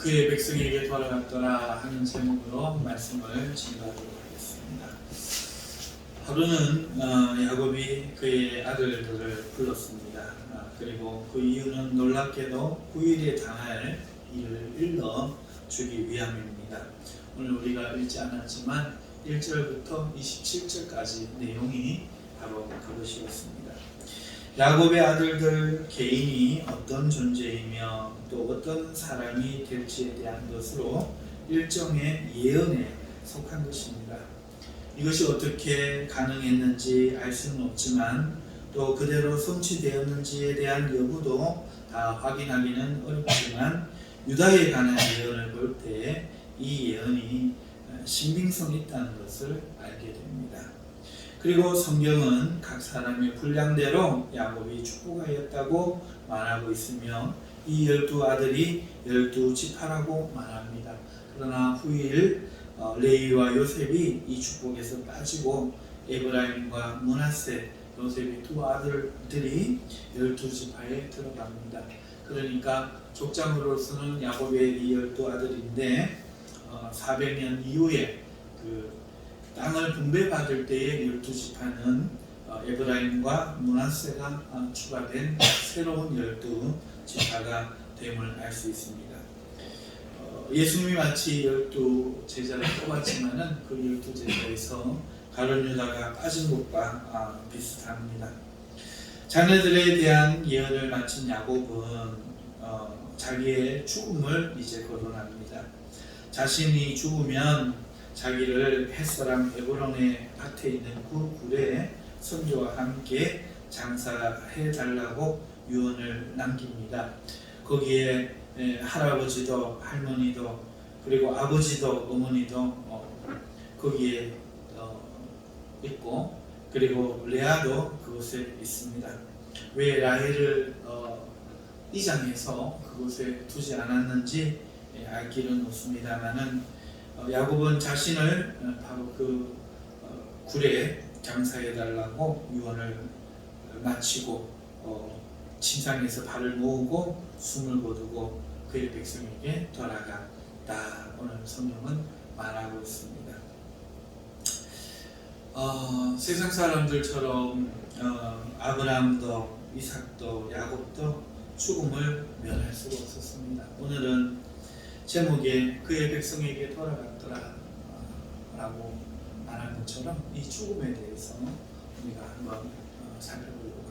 그의 백성에게 돌아갔더라 하는 제목으로 말씀을 진행하도록 하겠습니다. 하루는 야곱이 그의 아들들을 불렀습니다. 그리고 그 이유는 놀랍게도 9일에 당할 일을 일러 주기 위함입니다. 오늘 우리가 읽지 않았지만 1절부터 27절까지 내용이 바로 그것이었습니다. 야곱의 아들들 개인이 어떤 존재이며 또 어떤 사람이 될지에 대한 것으로 일종의 예언에 속한 것입니다. 이것이 어떻게 가능했는지 알 수는 없지만 또 그대로 성취되었는지에 대한 여부도 다 확인하기는 어렵지만 유다에 관한 예언을 볼 때 이 예언이 신빙성이 있다는 것을 알게 됩니다. 그리고 성경은 각 사람의 분량대로 야곱이 축복하였다고 말하고 있으며 이 12아들이 12지파라고 말합니다. 그러나 후일 레위와 요셉이 이 축복에서 빠지고 에브라임과 므낫세, 요셉의 두 아들들이 12지파에 들어갑니다. 그러니까 족장으로서는 야곱의 이 12아들인데 400년 이후에 그 땅을 분배받을 때의 12지파는 에브라임과 므낫세가 추가된 새로운 12지파가 됨을 알 수 있습니다. 예수님이 마치 12제자를 뽑았지만은 그 12제자에서 가룟 유다가 빠진 것과 비슷합니다. 자녀들에 대한 예언을 마친 야곱은 자기의 죽음을 이제 거론합니다. 자신이 죽으면 자기를 햇사람 헤브론의 밭에 있는 그 굴에 선조와 함께 장사해 달라고 유언을 남깁니다. 거기에 할아버지도 할머니도 그리고 아버지도 어머니도 거기에 있고 그리고 레아도 그곳에 있습니다. 왜 라헬을 이장해서 그곳에 두지 않았는지 알 길은 없습니다만은 야곱은 자신을 바로 그 굴에 장사해 달라고 유언을 마치고 침상에서 발을 모으고 숨을 거두고 그의 백성에게 돌아갔다. 오늘 성경은 말하고 있습니다. 세상 사람들처럼 아브라함도 이삭도 야곱도 죽음을 면할 수가 없었습니다. 오늘은 제목에 그의 백성에게 돌아갔더라 라고 말한 것처럼 이 죽음에 대해서 우리가 한번 살펴보려고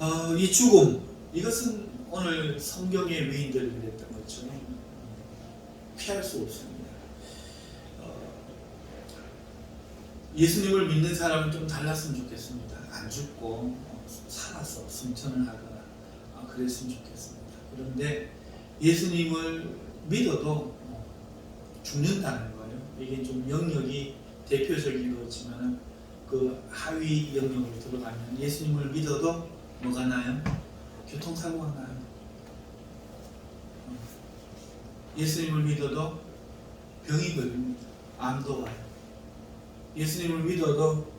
합니다. 이 죽음, 이것은 오늘 성경의 위인들이 그랬던 것처럼 피할 수 없습니다. 예수님을 믿는 사람은 좀 달랐으면 좋겠습니다. 안 죽고 살아서 승천을 하거나 그랬으면 좋겠습니다. 그런데 예수님을 믿어도 죽는다는 거예요. 이게 좀 영역이 대표적인 거지만 그 하위 영역으로 들어가면 예수님을 믿어도 뭐가 나요? 교통사고가 나요. 예수님을 믿어도 병이 걸립니다. 암도 와요. 예수님을 믿어도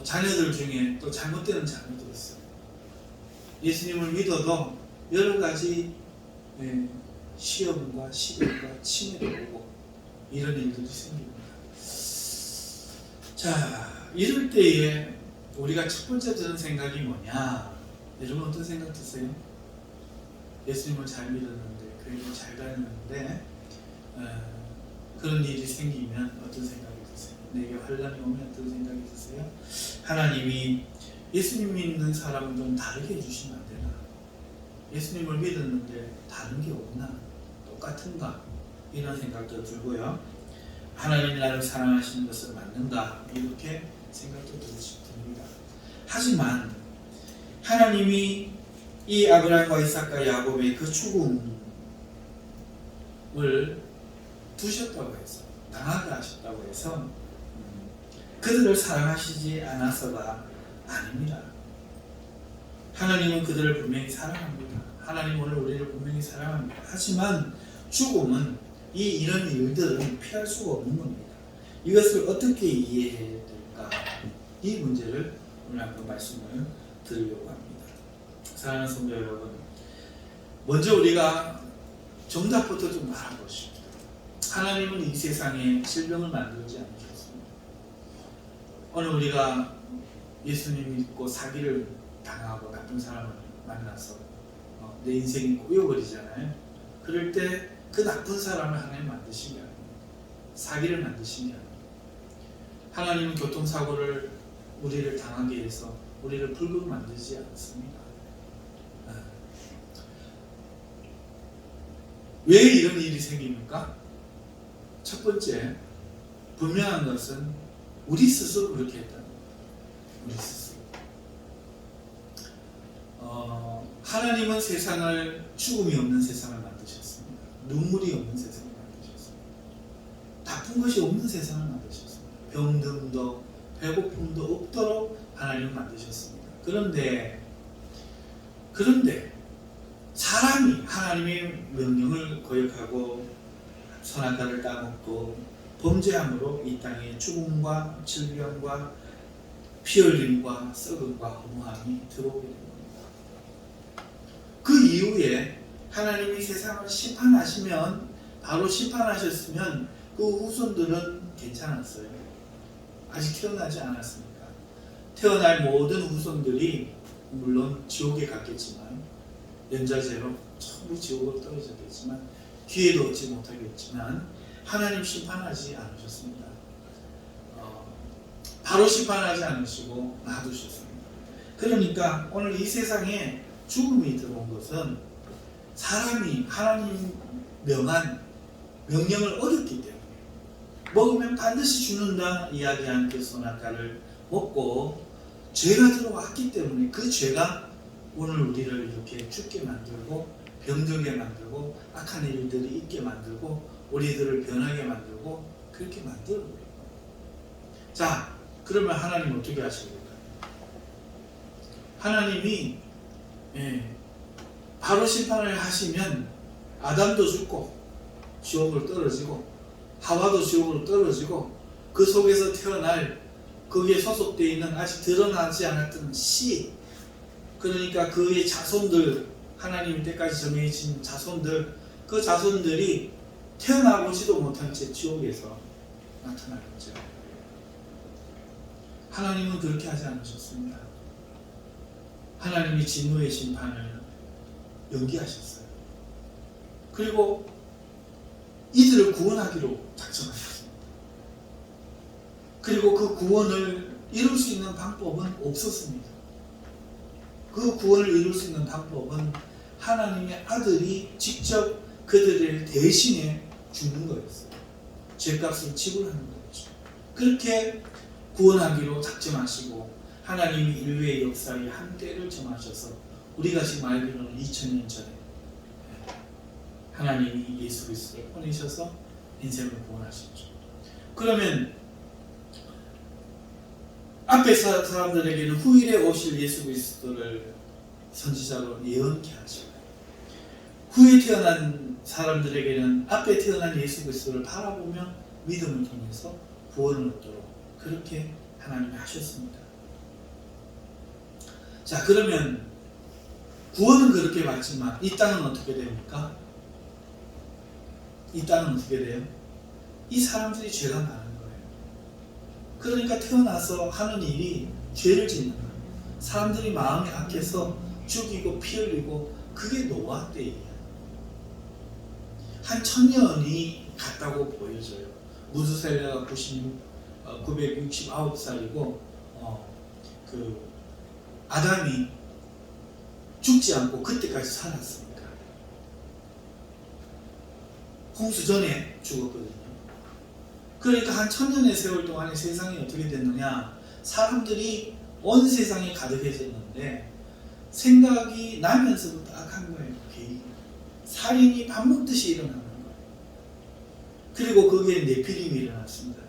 자녀들 중에 또 잘못되는 자녀도 있어요. 예수님을 믿어도 여러 가지 시험과 시련과 침해도 오고 이런 일들이 생깁니다. 자, 이럴 때에 우리가 첫 번째 드는 생각이 뭐냐? 여러분 어떤 생각 드세요? 예수님을 잘 믿었는데 교회를 잘 다녔는데 그런 일이 생기면 어떤 생각이 드세요? 내게 환란이 오면 어떤 생각이 드세요? 하나님이 예수님 믿는 사람은 좀 다르게 해주시면 안 되나? 예수님을 믿었는데 다른 게 없나? 똑같은가? 이런 생각도 들고요. 하나님이 나를 사랑하시는 것은 맞는가? 이렇게 생각도 듭니다. 하지만 하나님이 이 아브라함과 이삭과 야곱의 그 죽음을 두셨다고 해서 당하게 하셨다고 해서 그들을 사랑하시지 않아서가 아닙니다. 하나님은 그들을 분명히 사랑합니다. 하나님 오늘 우리를 분명히 사랑합니다. 하지만 죽음은 이런 일들은 피할 수가 없는 겁니다. 이것을 어떻게 이해해야 될까? 이 문제를 오늘 한번 말씀을 드리려고 합니다. 사랑하는 성도 여러분, 먼저 우리가 정답부터 좀 알아보십시다. 하나님은 이 세상에 질병을 만들지 않으셨습니다. 오늘 우리가 예수님 믿고 사기를 당하고 나쁜 사람을 만나서 내 인생이 꼬여버리잖아요. 그럴 때 그 나쁜 사람을 하나님 만드신 게 아닙니다. 사기를 만드신 게 아닙니다. 하나님은 교통사고를 우리를 당하게 해서 우리를 불구로 만들지 않습니다. 왜 이런 일이 생깁니까? 첫 번째, 분명한 것은 우리 스스로 그렇게 했다는 거예요. 우리 스스로. 하나님은 세상을 죽음이 없는 세상을 만드셨습니다. 눈물이 없는 세상을 만드셨습니다. 나쁜 것이 없는 세상을 만드셨습니다. 병듦도 배고픔도 없도록 하나님은 만드셨습니다. 그런데 사람이 하나님의 명령을 거역하고 선악과를 따먹고 범죄함으로 이 땅에 죽음과 질병과 피 흘림과 썩음과 허무함이 들어오게 됩니다. 그 이후에 하나님이 세상을 심판하시면, 바로 심판하셨으면 그 후손들은 괜찮았어요. 아직 태어나지 않았으니까. 태어날 모든 후손들이 물론 지옥에 갔겠지만, 연좌제로 전부 지옥으로 떨어졌겠지만, 기회도 얻지 못하겠지만 하나님 심판하지 않으셨습니다. 바로 심판하지 않으시고 놔두셨습니다. 그러니까 오늘 이 세상에 죽음이 들어온 것은 사람이 하나님 명한 명령을 어겼기 때문에, 먹으면 반드시 죽는다 이야기한 그 선악과를 먹고 죄가 들어왔기 때문에, 그 죄가 오늘 우리를 이렇게 죽게 만들고 병들게 만들고 악한 일들이 있게 만들고 우리들을 변하게 만들고 그렇게 만들어버려요. 자, 그러면 하나님 어떻게 하실까요? 하나님이 바로 심판을 하시면 아담도 죽고 지옥으로 떨어지고 하와도 지옥으로 떨어지고 그 속에서 태어날, 거기에 소속되어 있는 아직 드러나지 않았던 씨, 그러니까 그의 자손들, 하나님 때까지 정해진 자손들, 그 자손들이 태어나보지도 못한 채 지옥에서 나타나겠죠. 하나님은 그렇게 하지 않으셨습니다. 하나님이 진노의 심판을 연기하셨어요. 그리고 이들을 구원하기로 작정하셨습니다. 그리고 그 구원을 이룰 수 있는 방법은 없었습니다. 그 구원을 이룰 수 있는 방법은 하나님의 아들이 직접 그들을 대신해 죽는 거였어요. 죄값을 지불하는 거였죠. 그렇게 구원하기로 작정하시고 하나님이 인류의 역사에 한 때를 정하셔서 우리가 지금 알기로는 2000년 전에 하나님이 예수 그리스도를 보내셔서 인생을 구원하셨죠. 그러면 앞에 사람들에게는 후일에 오실 예수 그리스도를 선지자로 예언케 하시고, 후에 태어난 사람들에게는 앞에 태어난 예수 그리스도를 바라보며 믿음을 통해서 구원을 얻도록 그렇게 하나님이 하셨습니다. 자, 그러면 구원은 그렇게 받지만 이 땅은 어떻게 됩니까? 이 땅은 어떻게 돼요? 이 사람들이 죄가 많은 거예요. 그러니까 태어나서 하는 일이 죄를 짓는 거예요. 사람들이 마음이 악해서 죽이고 피 흘리고, 그게 노아 때예요. 한 1000년이 갔다고 보여져요. 무드셀라가 969살이고 그 아담이 죽지 않고 그때까지 살았으니까. 홍수 전에 죽었거든요. 그러니까 한 1000년의 세월 동안에 세상이 어떻게 됐느냐, 사람들이 온 세상에 가득해졌는데 생각이 나면서부터 악한 거예요. 살인이 밥 먹듯이 일어나는 거예요. 그리고 거기에 네피림이 일어났습니다.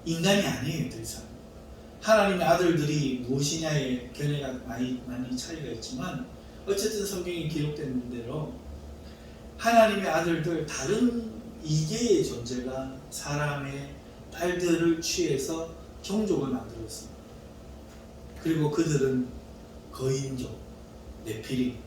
인간이 아니에요, 더 이상. 하나님의 아들들이 무엇이냐에 견해가 많이 차이가 있지만, 어쨌든 성경에 기록된 대로 하나님의 아들들, 다른 이계의 존재가 사람의 딸들을 취해서 종족을 만들었습니다. 그리고 그들은 거인족, 네피림,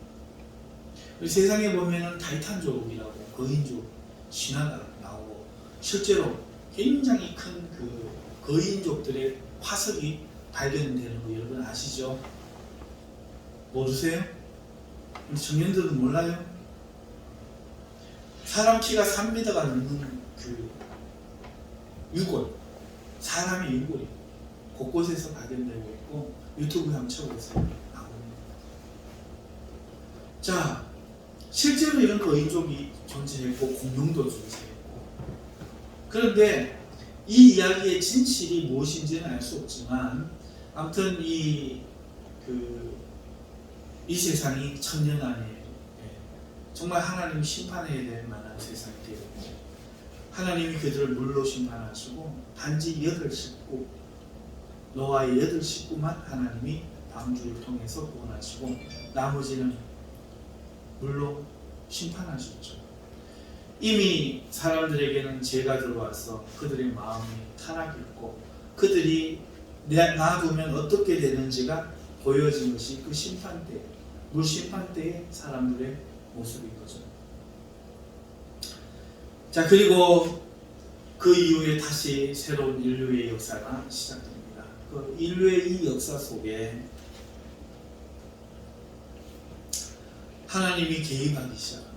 세상에 보면은 타이탄족이라고 거인족 신화가 나오고 실제로 굉장히 큰 그 거인족들의 화석이 발견되는 거 여러분 아시죠? 모르세요? 청년들은 몰라요? 사람 키가 3m가 넘는 그 유골, 사람의 유골이 곳곳에서 발견되고 있고 유튜브에 한번 쳐보세요. 나옵니다. 자, 실제로 이런 거인족이 존재했고 공룡도 존재했고, 그런데 이 이야기의 진실이 무엇인지는 알 수 없지만 아무튼 이 세상이 천년 안에 정말 하나님이 심판해야 될 만한 세상이 되었고, 하나님이 그들을 물로 심판하시고 단지 8식구, 노아의 8식구만 하나님이 방주를 통해서 구원하시고 나머지는 물로 심판하셨죠. 이미 사람들에게는 죄가 들어와서 그들의 마음이 타락했고 그들이 놔두면 어떻게 되는지가 보여진 것이 그 심판 때, 물 심판 때의 사람들의 모습인 거죠. 자, 그리고 그 이후에 다시 새로운 인류의 역사가 시작됩니다. 그 인류의 이 역사 속에 하나님이 개입하기 시작합니다.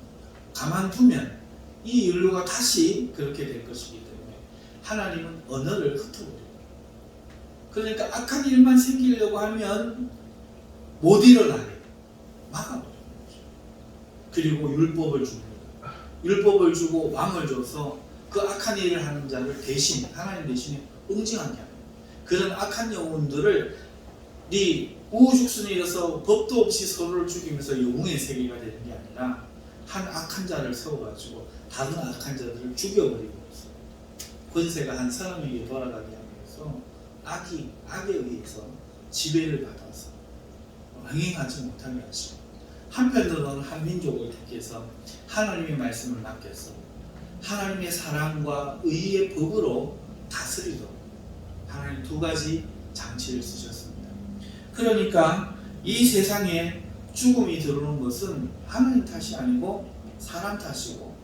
가만두면 이 인류가 다시 그렇게 될 것이기 때문에 하나님은 언어를 흩어버려요. 그러니까 악한 일만 생기려고 하면 못 일어나게 막아버려요. 그리고 율법을 줍니다. 율법을 주고 왕을 줘서 그 악한 일을 하는 자를 대신 하나님 대신에 응징하게 합니다. 그런 악한 영혼들을 우후죽순이라서 법도 없이 서로를 죽이면서 영웅의 세계가 되는 게 아니라 한 악한 자를 세워가지고 다른 악한 자들을 죽여버리고 있어요. 권세가 한 사람에게 돌아가게 하면서 악에 의해서 지배를 받아서 행행하지 못하게 하시고, 한편으로는 한 민족을 택해서 하나님의 말씀을 맡겨서 하나님의 사랑과 의의 법으로 다스리도록 하나님 두 가지 장치를 쓰셨습니다. 그러니까 이 세상에 죽음이 들어오는 것은 하나님 탓이 아니고 사람 탓이고,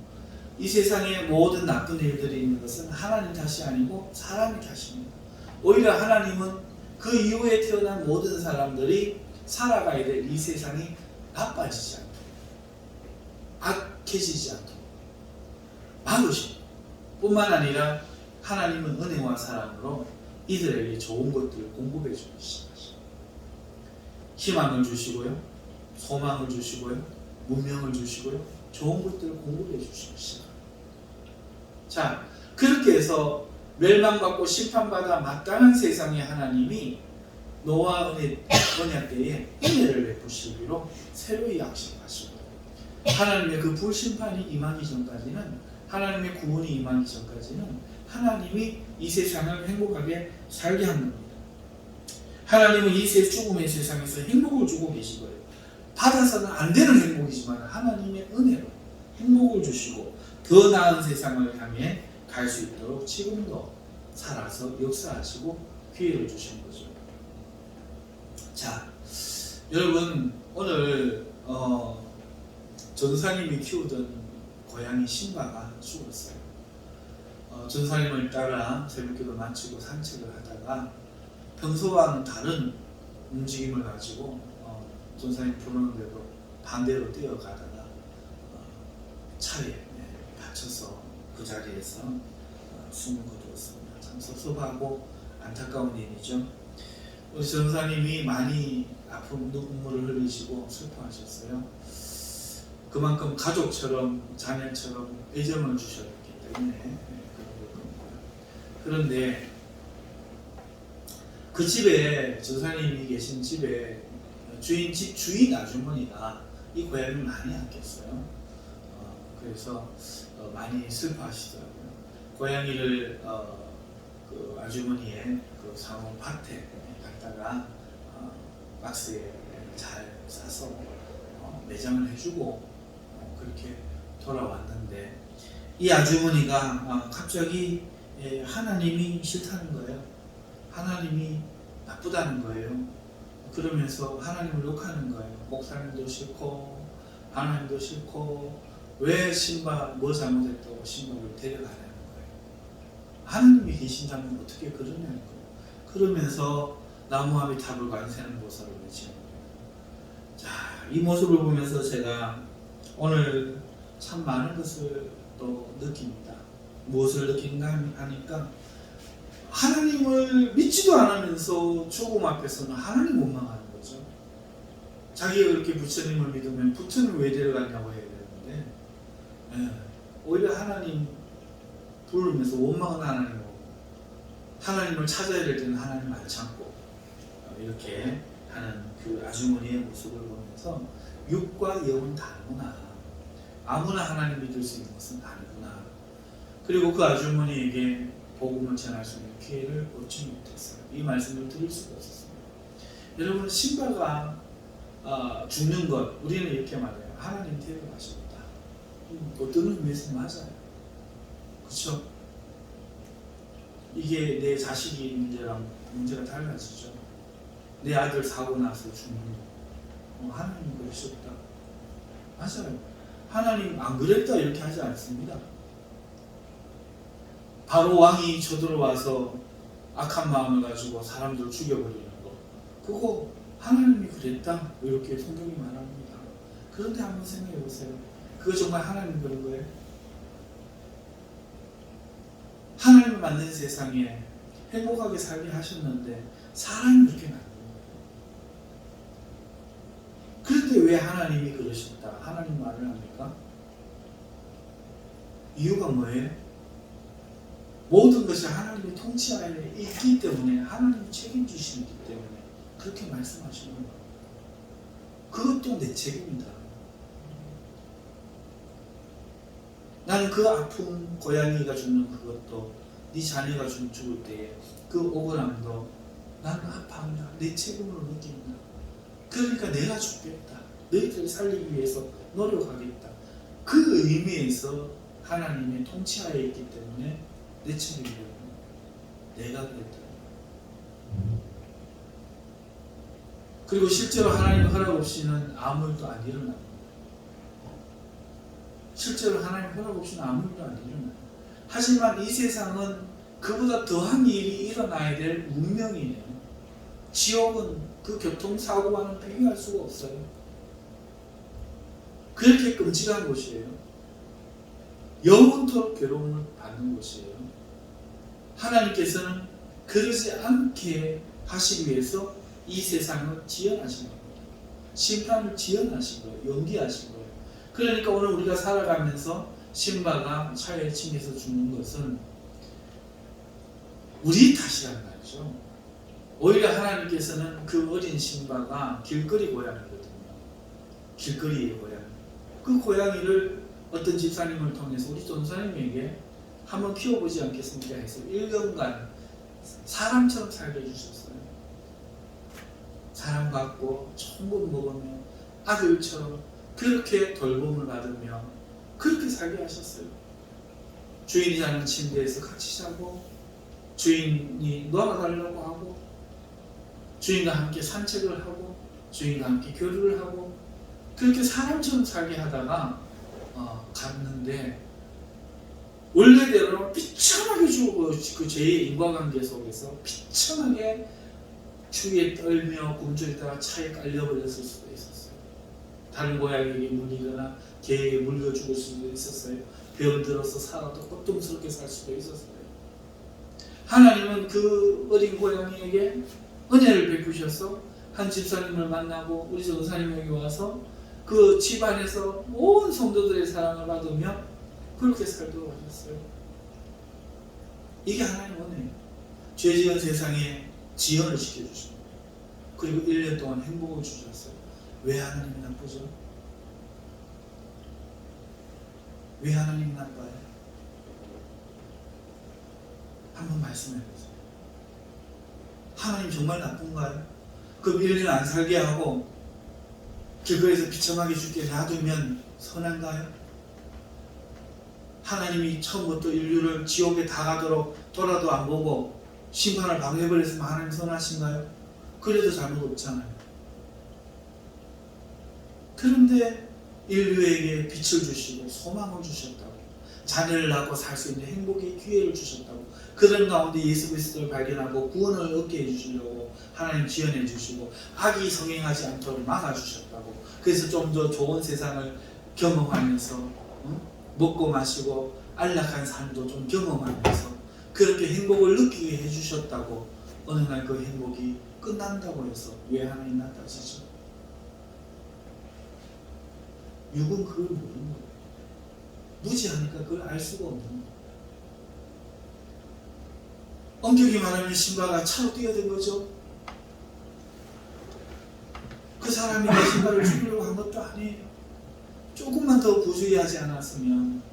이 세상에 모든 나쁜 일들이 있는 것은 하나님 탓이 아니고 사람의 탓입니다. 오히려 하나님은 그 이후에 태어난 모든 사람들이 살아가야 될 이 세상이 나빠지지 않도록, 악해지지 않도록 막으시고, 뿐만 아니라 하나님은 은혜와 사랑으로 이들에게 좋은 것들을 공급해 주기 시작하시고 희망을 주시고요, 소망을 주시고요, 문명을 주시고요, 좋은 것들을 공급해 주시기 시작합니다. 자, 그렇게 해서 멸망받고 심판받아 마땅한 세상에 하나님이 노아 언약 때에 은혜를 베푸시기로 새로이 약속하시고, 하나님의 그 불심판이 임하기 전까지는, 하나님의 구원이 임하기 전까지는 하나님이 이 세상을 행복하게 살게 하는 겁니다. 하나님은 이 죽음의 세상에서 행복을 주고 계신 거예요. 받아서는 안 되는 행복이지만 하나님의 은혜로 행복을 주시고 더 나은 세상을 향해 갈 수 있도록 지금도 살아서 역사하시고 기회를 주신 거죠. 자, 여러분, 오늘 전사님이 키우던 고양이 신바가 죽었어요. 전사님을 따라 새벽기도 마치고 산책을 하다가 평소와는 다른 움직임을 가지고 전사님 부르는데도 반대로 뛰어가다가 차에 다쳐서 그 자리에서 숨을 거두었습니다. 참 섭섭하고 안타까운 일이죠. 우리 전사님이 많이 아픔, 눈물을 흘리시고 슬퍼하셨어요. 그만큼 가족처럼, 자녀처럼 애정을 주셨기 때문에 그런데 그 집에, 전사님이 계신 집에 집 주인 아주머니가 이 고양이를 많이 아꼈어요. 그래서 많이 슬퍼하시더라고요. 고양이를 그 아주머니의 그 사원 밭에 갖다가 박스에 잘 싸서 매장을 해주고 그렇게 돌아왔는데, 이 아주머니가 갑자기 하나님이 싫다는 거예요. 하나님이 나쁘다는 거예요. 그러면서 하나님을 욕하는 거예요. 목사님도 싫고 하나님도 싫고 왜 신바 뭐 잘못했다고 신바를 데려가냐는 거예요. 하나님이 계신다면 어떻게 그러냐는 거예요. 그러면서 나무아미타불 관세는 보살을 외치는 거예요. 자, 이 모습을 보면서 제가 오늘 참 많은 것을 또 느낍니다. 무엇을 느낀가 하니까 하나님을 믿지도 않으면서 죽음 앞에서는 하나님 원망하는 거죠. 자기가 그렇게 부처님을 믿으면 부처님을 왜 데려갔냐고 해야 되는데 오히려 하나님 부르면서 원망은 하나님이고 하나님을 찾아야 될 때는 하나님 안 참고 이렇게 하는 그 아주머니의 모습을 보면서 육과 영은 다르구나. 아무나 하나님 믿을 수 있는 것은 아니구나. 그리고 그 아주머니에게 복음을 전할 수 있는 기회를 얻지 못했어요. 이 말씀을 드릴 수가 없었습니다. 여러분, 신바가 죽는 것, 우리는 이렇게 말해요. 하나님 데려가셨다. 어떤 의미에서 맞아요. 그렇죠? 이게 내 자식이 문제랑 문제가 달라지죠. 내 아들 사고 나서 죽는 거. 하나님 그러셨다. 맞아요. 하나님 안 그랬다 이렇게 하지 않습니다. 바로 왕이 쳐들어와서 악한 마음을 가지고 사람들을 죽여버리는 거, 그거 하나님이 그랬다 이렇게 성경이 말합니다. 그런데 한번 생각해 보세요. 그거 정말 하나님 그런 거예요? 하나님을 만든 세상에 행복하게 살게 하셨는데 사람이 그렇게 만든 거예요. 그런데 왜 하나님이 그러셨다 하나님 말을 합니까? 이유가 뭐예요? 모든 것이 하나님의 통치하에 있기 때문에 하나님이 책임지시기 때문에 그렇게 말씀하시는 거예요. 그것도 내 책임이다. 나는 그 아픈 고양이가 죽는 그것도 네 자녀가 죽을 때에 그 억울함도 나는 아파한다. 내 책임으로 느낀다. 그러니까 내가 죽겠다. 너희들을 살리기 위해서 노력하겠다. 그 의미에서 하나님의 통치하에 있기 때문에 내 책임이라고 내가 그랬다. 그리고 실제로 하나님 허락 없이는 아무 일도 안 일어납니다. 실제로 하나님 허락 없이는 아무 일도 안 일어나요. 하지만 이 세상은 그보다 더한 일이 일어나야 될 운명이에요. 지옥은 그 교통사고와는 비교할 수가 없어요. 그렇게 끔찍한 곳이에요. 영원토록 괴로움을 받는 곳이에요. 하나님께서는 그러지 않게 하시기 위해서 이 세상을 지연하신 겁니다. 심판을 지연하신 거예요. 연기하신 거예요. 그러니까 오늘 우리가 살아가면서 신바가 차에 치여서 죽는 것은 우리 탓이란 말이죠. 오히려 하나님께서는 그 어린 신바가 길거리 고양이거든요. 길거리의 고양이. 그 고양이를 어떤 집사님을 통해서 우리 전사님에게 한번 키워보지 않겠습니까 해서 1년간 사람처럼 살게 해주셨어요. 사랑 받고 천국 먹으며 아들처럼 그렇게 돌봄을 받으며 그렇게 살게 하셨어요. 주인이 자는 침대에서 같이 자고 주인이 놀아달라고 하고 주인과 함께 산책을 하고 주인과 함께 교류를 하고 그렇게 사람처럼 살게 하다가 갔는데 원래대로 비참하게 죽고 그 제2의 인과관계 속에서 비참하게 추위에 떨며 굶주리다가 차에 깔려버렸을 수도 있었어요. 다른 고양이에게 물리거나 개에게 물려 죽을 수도 있었어요. 병들어서 살아도 고통스럽게 살 수도 있었어요. 하나님은 그 어린 고양이에게 은혜를 베푸셔서 한 집사님을 만나고 우리 전사님에게 와서 그 집안에서 온 성도들의 사랑을 받으며 그렇게 살도록 하셨어요. 이게 하나님의 은혜예요. 죄 지은 세상에 지연을 시켜주십니다. 그리고 1년 동안 행복을 주셨어요. 왜 하나님이 나쁘죠? 왜 하나님이 나빠요? 한번 말씀해 보세요. 하나님 정말 나쁜가요? 그럼 1년 안 살게 하고 길거리에서 비참하게 죽게 놔두면 선한가요? 하나님이 처음부터 인류를 지옥에 다 가도록 돌아도 안 보고 심판을 방해버렸으면 하나님 선하신가요? 그래도 잘못 없잖아요. 그런데 인류에게 빛을 주시고 소망을 주셨다고, 자녀를 낳고 살 수 있는 행복의 기회를 주셨다고, 그런 가운데 예수 그리스도를 발견하고 구원을 얻게 해주시려고 하나님 지원해 주시고 악이 성행하지 않도록 막아주셨다고. 그래서 좀 더 좋은 세상을 경험하면서 먹고 마시고 안락한 삶도 좀 경험하면서 그렇게 행복을 느끼게 해주셨다고. 어느 날 그 행복이 끝난다고 해서 왜 하나님 나타지죠? 육은 그걸 모르는 거예요. 무지하니까 그걸 알 수가 없는 거예요. 엄격히 말하면 신바가 차로 뛰어든 거죠. 그 사람이 내 신바를 죽이려고 한 것도 아니에요. 조금만 더 부주의하지 않았으면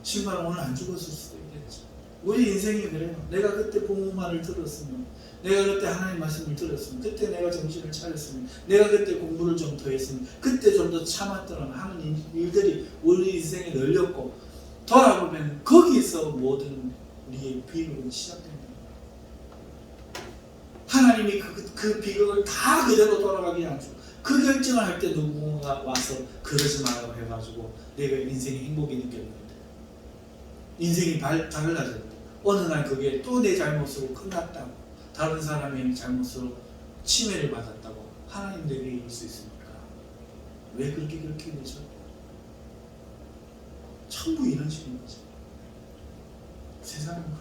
신바는 오늘 안 죽었을 수도 있겠죠. 우리 인생이 그래요. 내가 그때 부모 말을 들었으면, 내가 그때 하나님 말씀을 들었으면, 그때 내가 정신을 차렸으면, 내가 그때 공부를 좀 더 했으면, 그때 좀 더 참았더라면 하는 일들이 우리 인생에 널렸고, 돌아보면 거기서 모든 우리의 비극은 시작됩니다. 하나님이 그 비극을 다 그대로 돌아가게 하죠. 그 결정을 할 때 누군가 와서 그러지 말라고 해가지고 내가 인생의 행복이 느꼈는데, 인생이 달라졌다. 어느 날 그게 또 내 잘못으로 끝났다고, 다른 사람의 잘못으로 침해를 받았다고 하나님 내게 이룰 수 있습니까? 왜 그렇게 되죠? 전부 이런 식인 거죠. 세상은 그런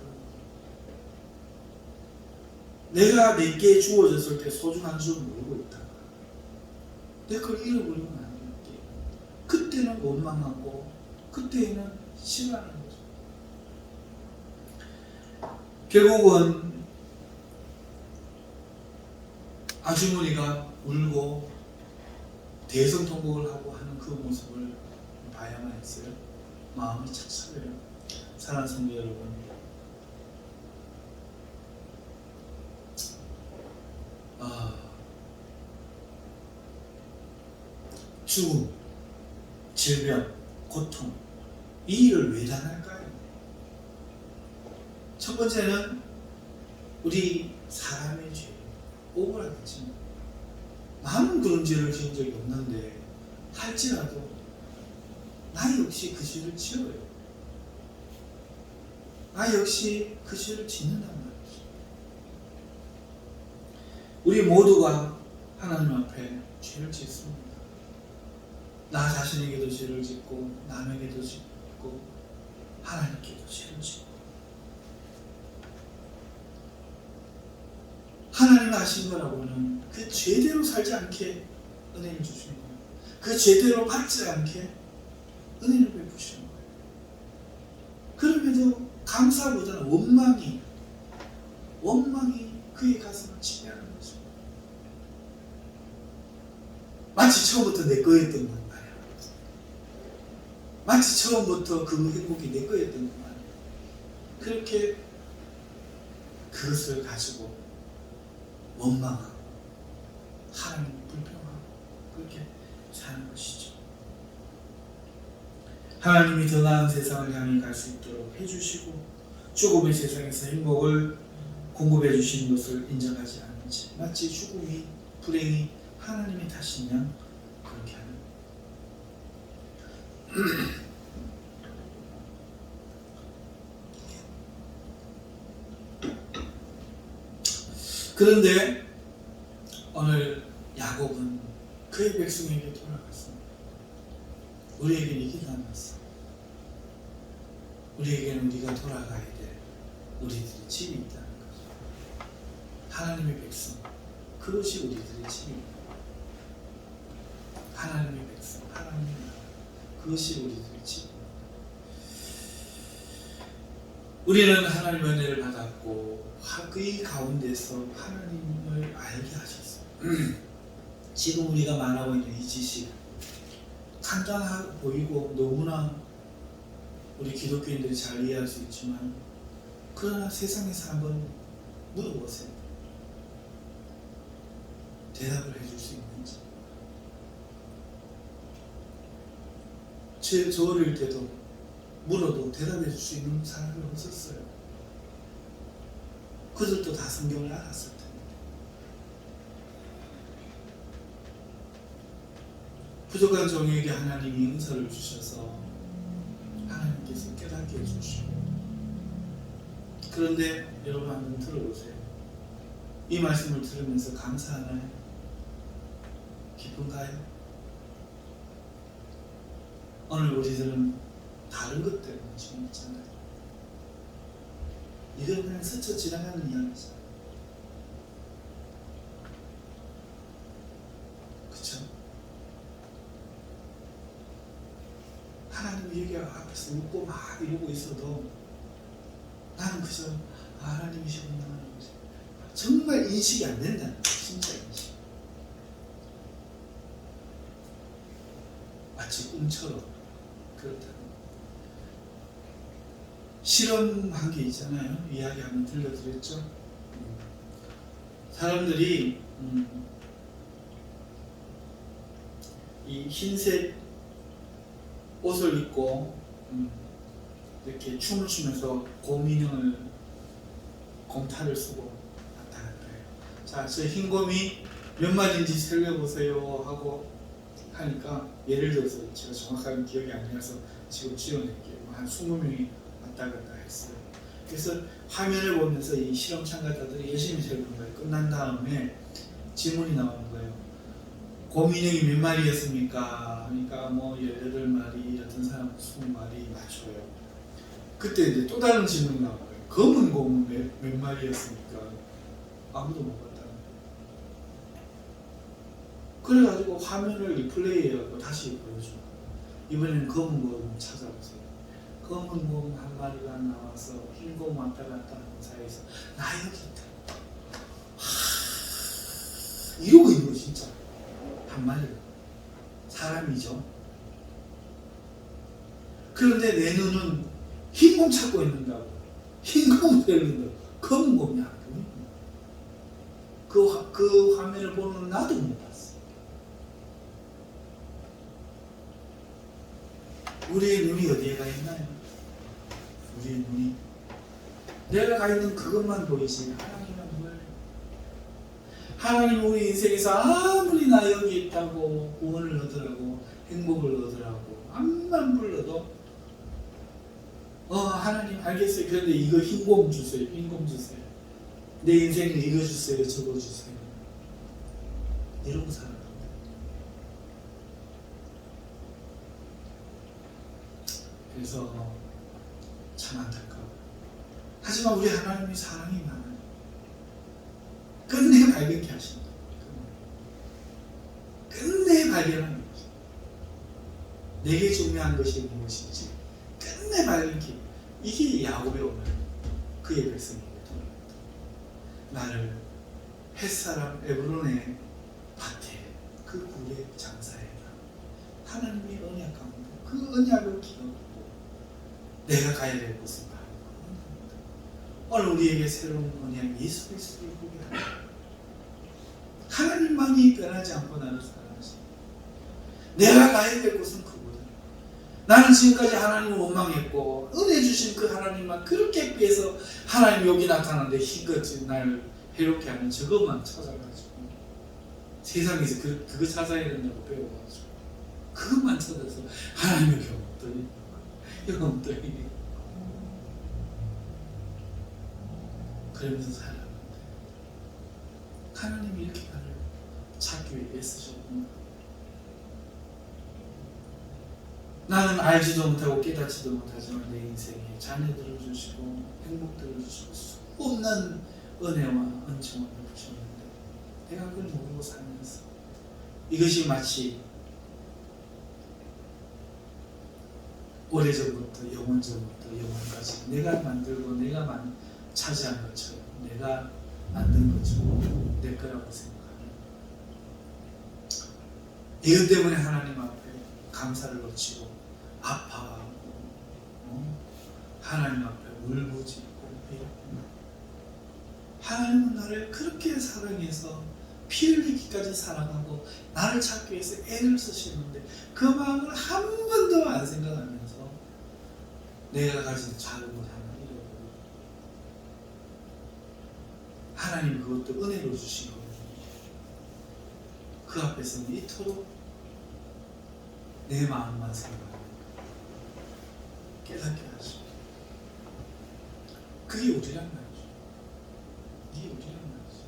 거예요. 내가 내게 주어졌을 때 소중한 줄 모르고 있다. 내가 그걸 잃어버리면 안 돼. 그때는 원망하고 그때는 싫어하는 거죠. 결국은 아주머니가 울고 대성통곡을 하고 하는 그 모습을 봐야만 했어요. 마음이 착잡해요. 사랑하는 성도 여러분, 죽음, 질병, 고통, 이 일을 왜 당할까요? 첫 번째는 우리 사람의 죄, 억울하겠지만 나는 그런 죄를 지은 적이 없는데 할지라도 나 역시 그 죄를 지어요. 나 역시 그 죄를 짓는단 말이죠. 우리 모두가 하나님 앞에 죄를 짓습니다. 나 자신에게도 죄를 짓고 남에게도 짓고 하나님께도 죄를 짓고. 하나님 아신 거라고는 그 죄대로 살지 않게 은혜를 주시는 거예요. 그 죄대로 받지 않게 은혜를 베푸시는 거예요. 그럼에도 감사보다는 원망이 그의 가슴을 치매하는 거죠. 마치 처음부터 내 거였던 것 말이야. 마치 처음부터 그 행복이 내 거였던 것 말이야. 그렇게 그것을 가지고 원망하고 하나님을 불평하고 그렇게 사는 것이죠. 하나님이 더 나은 세상을 향해 갈 수 있도록 해주시고 죽음의 세상에서 행복을 공급해 주시는 것을 인정하지 않는지, 마치 죽음이, 불행이 하나님의 탓인 양 그렇게 하는 그런데 오늘 야곱은 그의 백성에게 돌아갔습니다. 우리에게는 이게 남았어. 우리에게는 우리가 돌아가야 될 우리들의 집이 있다는 거죠. 하나님의 백성, 그것이 우리들의 집입니다. 하나님의 백성, 하나님의 나라, 그것이 우리들의 집입니다. 우리는 하나님의 은혜를 받았고 그 가운데서 하나님을 알게 하셨어요. 지금 우리가 말하고 있는 이 지식 간단해 보이고 너무나 우리 기독교인들이 잘 이해할 수 있지만, 그러나 세상에서 한번 물어보세요. 대답을 해줄 수 있는지. 저 어릴 때도 물어도 대답해 줄 수 있는 사람이 없었어요. 그들도 다 성경을 알았을 텐데. 부족한 종에게 하나님이 은사를 주셔서 하나님께서 깨닫게 해주시고, 그런데 여러분 한번 들어보세요. 이 말씀을 들으면서 감사하나요? 기쁜가요? 오늘 우리들은 다른 것 때문에 지금 있잖아요. 이건 그냥 스쳐 지나가는 이야기잖아요. 그쵸? 하나님 얘기가 앞에서 웃고 막 이러고 있어도 나는 그저 하나님이시구나 하는 거지. 정말 인식이 안 된다는 거예요. 진짜 인식. 마치 꿈처럼 그렇다는 거예요. 실험한 게 있잖아요. 이야기 한번 들려드렸죠. 사람들이 이 흰색 옷을 입고 이렇게 춤을 추면서 곰인형을 곰탈을 쓰고 왔다 갔다 해요. 자, 저 흰 곰이 몇 마리인지 살려보세요 하고 하니까, 예를 들어서 제가 정확하게 기억이 안 나서 지금 지어낼게요. 한 20명이 왔다 갔다 했어요. 그래서 화면을 보면서 이 실험 참가자들이 열심히 세우는 거예요. 끝난 다음에 질문이 나오는 거예요. 곰인형이 몇 마리였습니까? 그러니까 뭐 18마리, 어떤 사람은 20마리 맞춰요. 그때 이제 또 다른 질문이 나와요. 검은 곰은 몇 마리였습니까? 아무도 못 봤다는 거예요. 그래가지고 화면을 리플레이해서 다시 보여줘요. 이번에는 검은 곰 찾아보세요. 검은 곰 한 마리가 나와서 흰 곰 왔다 갔다 하는 사이에서 나 여기 있다. 이러고 있는 거 진짜. 한 마리가 사람이죠. 그런데 내 눈은 흰 곰 찾고 있는다고. 흰 곰을 때린다고. 검은 곰이 안 보이고. 그 화면을 보는 나도 못 봤어. 우리의 눈이 어디에 가 있나요? 우리의 눈이 내가 가 있는 그것만 보이지 하나님은 뭘? 하나님 우리 인생에서 아무리 나 여기 있다고 구원을 얻으라고 행복을 얻으라고 암만 불러도 하나님 알겠어요. 그런데 이거 흰곰 주세요. 흰곰 주세요. 내 인생에 이거 주세요. 저거 주세요. 이러고 살아갑니다. 그래서 참 안타까워요. 하지만 우리 하나님이 사랑이 많아요. 끝내 발견케 하신다. 끝내 발견하는 거죠. 내게 중요한 것이 무엇인지 끝내 발견케. 이게 야곱의 오늘 그의 백성입니다. 나를 햇사람 에브론의 밭에 그 굴에 장사해라. 하나님의 언약 가운데 그 언약을 기억하고 내가 가야 될 곳은 바로 그 언약입니다. 오늘 우리에게 새로운 언약 예수 그리스도를 보게 하라. 하나님만이 변하지 않고 나를 사랑하시고 내가 가야 될 곳은 그곳이다. 나는 지금까지 하나님을 원망했고 은혜 주신 그 하나님만 그렇게 위해서 하나님 여기 나타나는데 이것이 나를 해롭게 하는 저것만 찾아가지고 세상에서 그거 찾아야 된다고 배워가지고 그것만 찾아서 하나님 여기 없더니 여기 없더니 그러면서 살아가는데 하나님이 이렇게 나를 찾기 위해 애쓰셨구나. 나는 알지도 못하고 깨닫지도 못하지만 내 인생에 자녀들을 주시고 행복들을 주시고 수없는 은혜와 은총을 주셨는데 내가 그걸 모르고 살면서 이것이 마치 오래전부터 영원전부터 영원까지 내가 만들고 내가 차지한 것처럼 내가 만든 것처럼 내 거라고 생각하는 이것 때문에 하나님 앞에 감사를 놓치고 아파하고 하나님 앞에 울부짖고 하나님은 나를 그렇게 사랑해서 피 흘리기까지 사랑하고 나를 찾기 위해서 애를 쓰시는데 그 마음을 한 번도 안 생각하면서 내가 가진 작은 것 하나 잃어버리고 하나님 그것도 은혜로 주신 거예요. 그 앞에서는 이토록 내 마음만 생각하는 깨닫게 하시고 그게 우리란 말이죠. 이게 우리란 말이죠.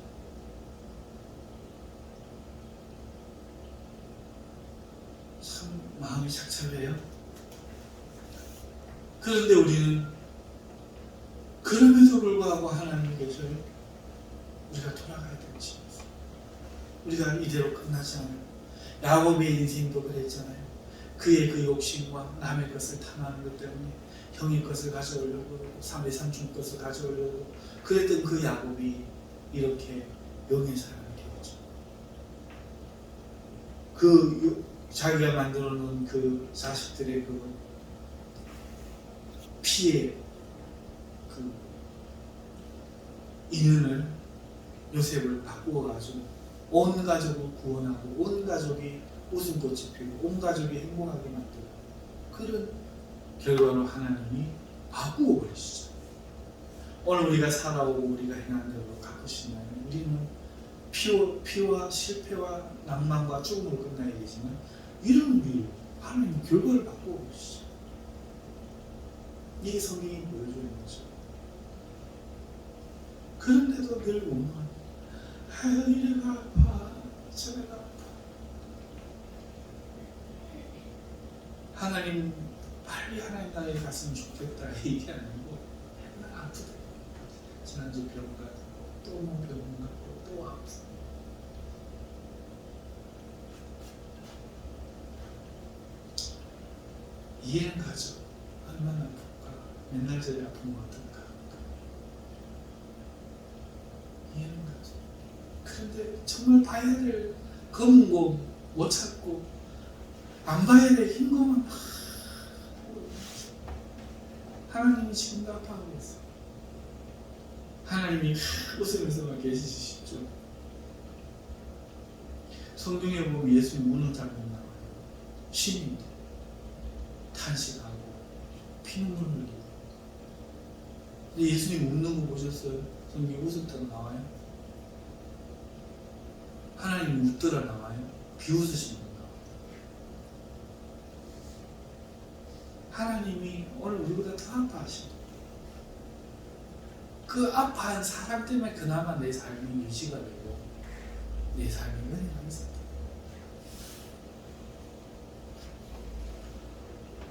참 마음이 착잡해요. 그런데 우리는 그럼에도 불구하고 하나님이 계셔요. 우리가 돌아가야 될지 우리가 이대로 끝나지 않아요. 야곱의 인생도 그랬잖아요. 그의 그 욕심과 남의 것을 탐하는 것 때문에 형의 것을 가져오려고 외삼촌 것을 가져오려고 그랬던 그 야곱이 이렇게 영의 사람이 되었죠. 그 자기가 만들어 놓은 그 자식들의 그 피의 그 인연을 요셉을 바꾸어 가지고 온 가족을 구원하고 온 가족이 웃음꽃이 피고 온 가족이 행복하게 만들고 그런 결과로 하나님이 바꾸어 버리시죠. 오늘 우리가 살아오고 우리가 행한 대로 갚으시나요? 우리는 피와 실패와 낭만과 죽음으로 끝나야 되지만 이런 위로 하나님이 결과를 바꾸어 버리시죠. 이게 성경이 보여주는 거죠. 그런데도 늘 원망. 아유 이래가 아파 저래가 아파. 하나님 빨리 하나님 나라에 갔으면 좋겠다 이게 아니고 맨날 아프다. 지난주 병 가고 또 뭐 병 가고 또 아프다. 이해는 가죠. 얼마나 아플까. 맨날 저리 아픈 것 같은가. 이해는 가죠. 그런데 정말 봐야 될 검은 거 못 찾고 안 봐야 될 흰 거만 막 하나님이 지금도 아파하고 있어요. 하나님이 웃으면서만 계시십시오. 성경에 보면 예수님 우는 장면 나와요. 신인데 탄식하고 피눈물 흘리고. 근데 예수님 웃는 거 보셨어요? 성경에 웃었다고 나와요? 하나님 웃더라 나와요? 비웃으시는 건가? 하나님이 오늘 우리보다 더 아파하신다. 그 아파한 사람 때문에 그나마 내 삶이 유지가 되고 내 삶이 은혜가 있었다.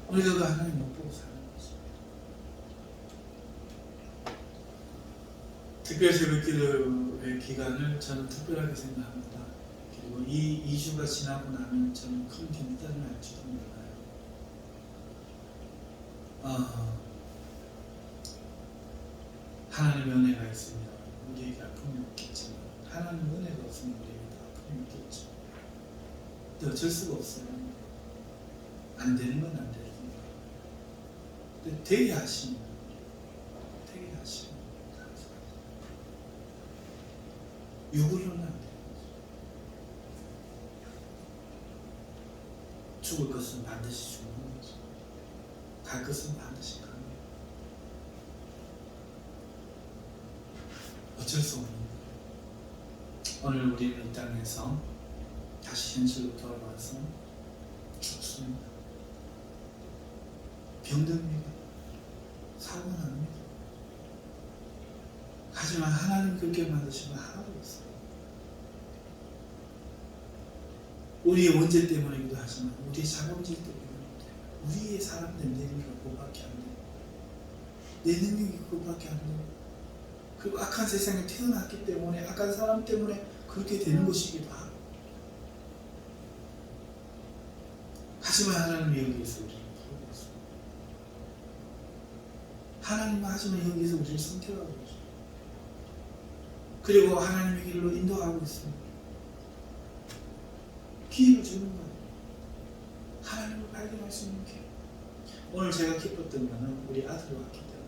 우리가 그 하나님 못 보고 사는 거지. 특별 새벽기도의 기간을 저는 특별하게 생각합니다. 그리고 이 2주가 지나고 나면 저는 큰 긴장을 할지도 몰라요. 하나님의 은혜가 있으면 우리에게 아픔이 없겠지만 하나님의 은혜가 없으면 우리에게 아픔이 없겠죠. 근데 어쩔 수가 없어요. 안 되는 건 안 되는 거예요. 근데 되게 하시면 육으로는 안 돼요. 죽을 것은 반드시 죽는 거죠. 갈 것은 반드시 가는 거예요. 어쩔 수 없는 거예요. 오늘 우리는 이 땅에서 다시 현실로 돌아와서 죽습니다. 병듭니다. 사고 납니다. 하지만 하나님 그렇게 만드시면 하나도 없어요. 우리의 원죄 때문이기도 하지만 우리의 자본질 때문이기도 해요. 우리의 사람들 능력이 그거밖에 안 돼요. 내 능력이 그거밖에 안 돼요. 그리고 악한 세상에 태어났기 때문에 악한 사람 때문에 그렇게 되는 것이기도 하고. 하지만 하나님이 여기에서 우리를 부르고 있습니다. 하나님은 하지만 여기에서 우리를 선택하고 있습니다. 그리고 하나님의 길로 인도하고 있습니다. 기회를 주는 거예요. 하나님을 발견할 수 있는 기회. 오늘 제가 기뻤던 것은 우리 아들이 왔기 때문에.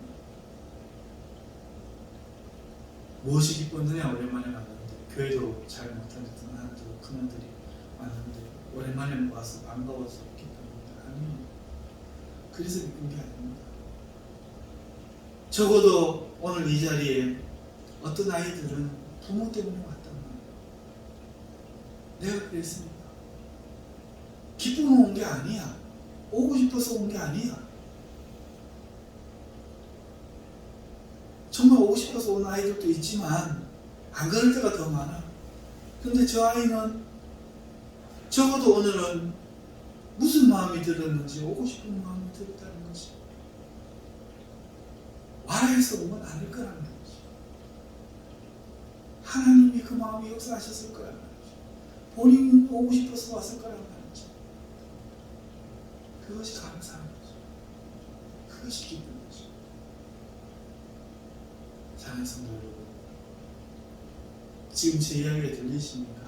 무엇이 기뻤느냐? 오랜만에 만났는데 교회도 잘 못하셨던 아들, 큰아들이 왔는데 오랜만에 와서 반가워서 기쁩니다. 아니요. 그래서 기쁜 게 아닙니다. 적어도 오늘 이 자리에 어떤 아이들은 부모 때문에 왔단 말이에요. 내가 그랬습니다. 기쁨을 온 게 아니야. 오고 싶어서 온 게 아니야. 정말 오고 싶어서 온 아이들도 있지만 안 그럴 때가 더 많아. 근데 저 아이는 적어도 오늘은 무슨 마음이 들었는지 오고 싶은 마음이 들었다는 거지. 와라 해서 오면 안 될 거라는 거지. 하나님이 그 마음에 역사하셨을 거란 말이지. 본인은 오고 싶어서 왔을 거란 말이지. 그것이 감사한 거지. 그것이 기쁜 거지. 사랑하는 성도 여러분, 지금 제 이야기가 들리십니까?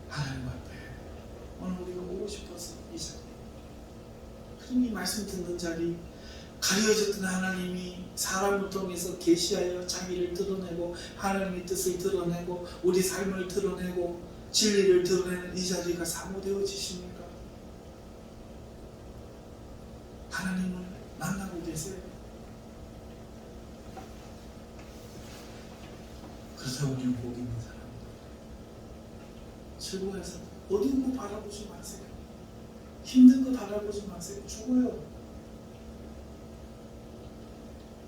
하나님 앞에 오늘 우리가 오고 싶어서 이 자리, 이 말씀 듣는 자리, 가려졌던 하나님이 사람을 통해서 계시하여 자기를 드러내고 하나님의 뜻을 드러내고 우리 삶을 드러내고 진리를 드러내는 이 자리가 사모되어지십니까? 하나님을 만나고 계세요? 그렇다고 우리는 복 있는 사람들, 즐거워해서 어두운 거 바라보지 마세요. 힘든 거 바라보지 마세요. 죽어요.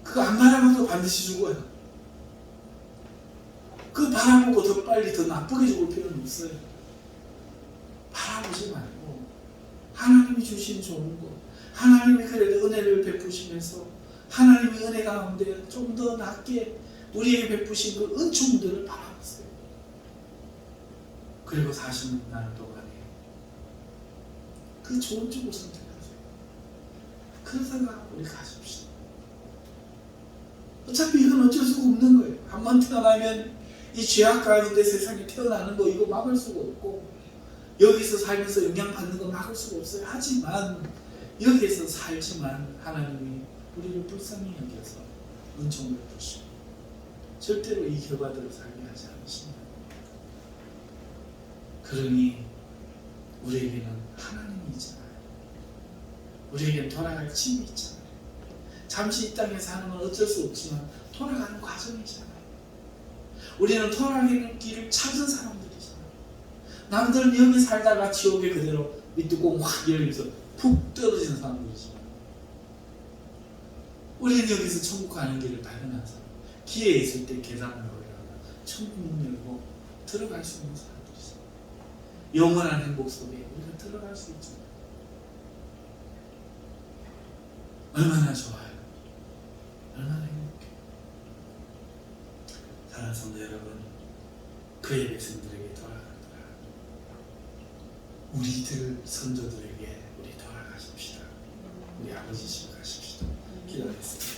그거 안 바라봐도 반드시 죽어요. 그거 바라보고 더 빨리 더 나쁘게 죽을 필요는 없어요. 바라보지 말고 하나님이 주신 좋은 거, 하나님이 그래도 은혜를 베푸시면서 하나님의 은혜 가운데 좀 더 낫게 우리에게 베푸신 그 은총들을 바라보세요. 그리고 40년 동안에 그 좋은 쪽을 선택하세요. 그러다가 우리 가십시다. 어차피 이건 어쩔 수가 없는 거예요. 한 번 태어나면 이 죄악 가운데 세상에 태어나는 거 이거 막을 수가 없고 여기서 살면서 영향받는 거 막을 수가 없어요. 하지만 여기에서 살지만 하나님이 우리를 불쌍히 여겨서 은총을 주시고 절대로 이 결과대로 살게 하지 않으십니다. 그러니 우리에게는 하나님이 있잖아요. 우리에게는 돌아갈 집이 있잖아요. 잠시 이 땅에 사는 건 어쩔 수 없지만 돌아가는 과정이잖아요. 우리는 돌아가는 길을 찾은 사람들이잖아요. 남들은 여기 살다가 지옥에 그대로 밑뚜껑 확 열려서 푹 떨어지는 사람들이지만 우리는 여기서 천국 가는 길을 발견한 사람, 기회 있을 때 계단을 올라가 천국 문 열고 들어갈 수 있는 사람들이죠. 영원한 행복 속에 우리가 들어갈 수 있죠. 얼마나 좋아요. 얼마나 행복해. 사랑하는 성도 여러분, 그의 백성들에게 돌아가더라. 우리들 선조들에게 우리 돌아가십시다. 우리 아버지 집 가십시다. 기도하겠습니다.